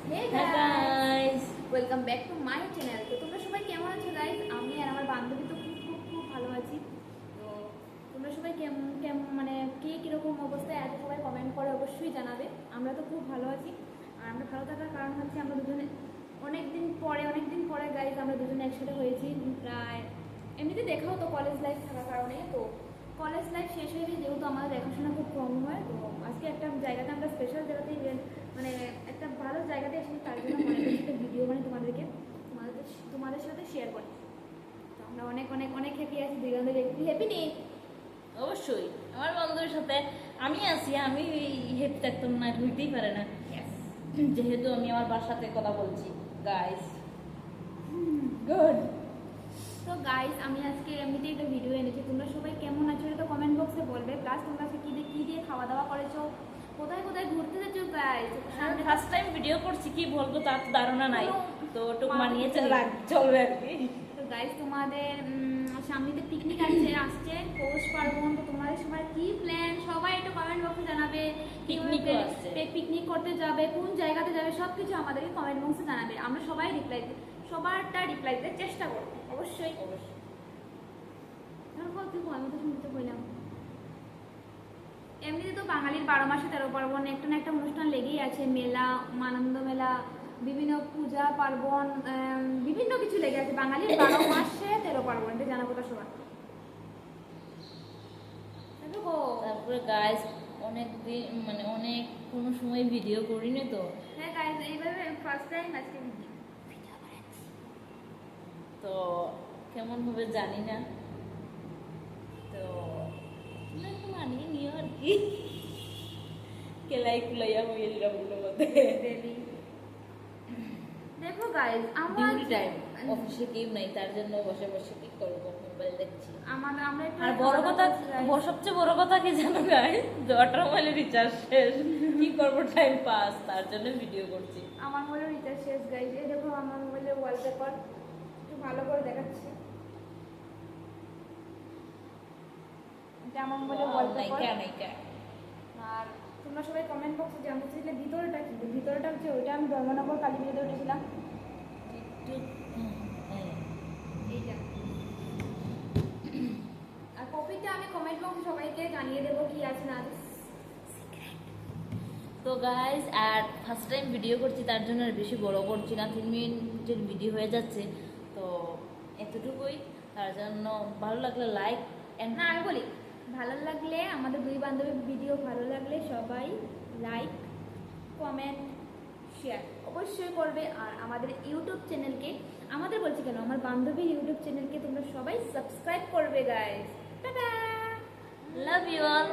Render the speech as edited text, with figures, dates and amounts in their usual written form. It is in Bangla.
Hey guys, welcome back to my channel. তো তোমরা সবাই কেমন আছো গাইস? আমি আর আমার বান্ধবী তো খুব ভালো আছি। তো তোমরা সবাই কেমন কেমন মানে কে কিরকম অবস্থায় আছে সবাই কমেন্ট করে অবশ্যই জানাবে। আমরা তো খুব ভালো আছি। আর আমরা ভালো থাকার কারণ হচ্ছে আমরা দুজনে অনেকদিন পরে গাইস আমরা দুজনে একসাথে হয়েছি। প্রায় এমনিতে দেখাও তো কলেজ লাইফ থাকার কারণে, তো কলেজ লাইফ শেষ হয়ে গেছে যেহেতু আমাদের দেখাশোনা খুব কম হয়, তো আজকে একটা জায়গাতে আমরা স্পেশাল জায়গাতেই মানে একটা ভালো জায়গাতে এসেছি, তার জন্য মনে করছি একটা ভিডিও মানে তোমাদের সাথে শেয়ার করি। তো আমরা অনেক হ্যাপি আছি, দুই বান্ধবী একটু হ্যাপি নেই। অবশ্যই আমার বন্ধুদের সাথে আমি আছি, আমি হ্যাপি থাকতাম না, হইতেই পারে না। যেহেতু আমি আমার বাসাতে কথা বলছি গাইস। গুড। তো গাইস আমি আজকে এমনিতেই একটা ভিডিও এনেছি, তোমরা সবাই কেমন আছো এটা তো কমেন্ট বক্সে বলবে। প্লাস তোমরা আজকে কী দিয়ে খাওয়া দাওয়া করেছো, কোথায় ঘুরতে যাচ্ছো গাইস? আমি ফার্স্ট টাইম ভিডিও করছি, কি বলবো তার তো ধারণা নাই, তো টুক মানিয়ে চলবে আর কি। তো গাইস তোমাদের সামনেতে পিকনিক আসছে পৌষ পার্বণ, তো তোমাদের সবার কি প্ল্যান সবাই একটু কমেন্ট বক্সে জানাবে। পিকনিক করতে যাবে, কোন জায়গাতে যাবে সব কিছু আমাদেরকে কমেন্ট বক্সে জানাবে। আমরা সবাই সবারটা রিপ্লাই দিতে চেষ্টা করবো অবশ্যই। শুনতে বললাম এমনিতে তো বাঙালির 12 মাসে 13 পার্বণ একটা না একটা অনুষ্ঠান লেগেই আছে, মেলা, আনন্দ মেলা, বিভিন্ন পূজা পার্বণ, বিভিন্ন কিছু লেগে আছে। বাঙালির 12 মাসে 13 পার্বণ, এটা জানা কথা সবার। তারপরে গাইস অনেক দিন মানে অনেক কোনো সময় ভিডিও করিনি তো। হ্যাঁ গাইস এইভাবে ফার্স্ট টাইম আজকে ভিডিও তো কেমন হবে জানি না, তো মানিয়ে নিও আর কি। কেলাই কুলাইয়া হয়ে এলাম দেখো গাইস আমার টাইম অফিসে কেউ নাই, তার জন্য বসে বসে কি করবো, মোবাইল দেখছি। আমরা আর বড় কথা, সবচেয়ে বড় কথা কি জানো গাইস, 10টা মোবাইলে রিচার্জ শেষ, কি করবো টাইম পাস, তার জন্য ভিডিও করছি। আমার মোবাইলে রিচার্জ শেষ গাইস। এই দেখো আমার মোবাইলে ওয়ালপেপার একটু ভালো করে দেখাচ্ছি, এটা আমার মোবাইলে ওয়ালপেপার। আর তোমরা সবাই কমেন্ট বক্সে জানতে চাইলে ভিতরটা কি, ভিতরটা হচ্ছে ওইটা আমি ধর্মনগর কালী পুজোতে উঠেছিলাম এইটা। আর কপিটা আমি কমেন্ট বক্সে সবাইকে জানিয়ে দেবো কি আছে না আছে। তো গাইজ আর ফার্স্ট টাইম ভিডিও করছি, তার জন্য আর বেশি বড় করছি না, 3 মিনিটের ভিডিও হয়ে যাচ্ছে, তো এতটুকুই। তার জন্য ভালো লাগলে লাইক না আমি বলি ভালো লাগলে আমাদের দুই বান্ধবীর ভিডিও ভালো লাগলে সবাই লাইক কমেন্ট শেয়ার অবশ্যই করবে। আর আমাদের ইউটিউব চ্যানেলকে, আমাদের বলছি কেন, আমার বান্ধবীর ইউটিউব চ্যানেলকে তোমরা সবাই সাবস্ক্রাইব করবে guys. Tata, love you all.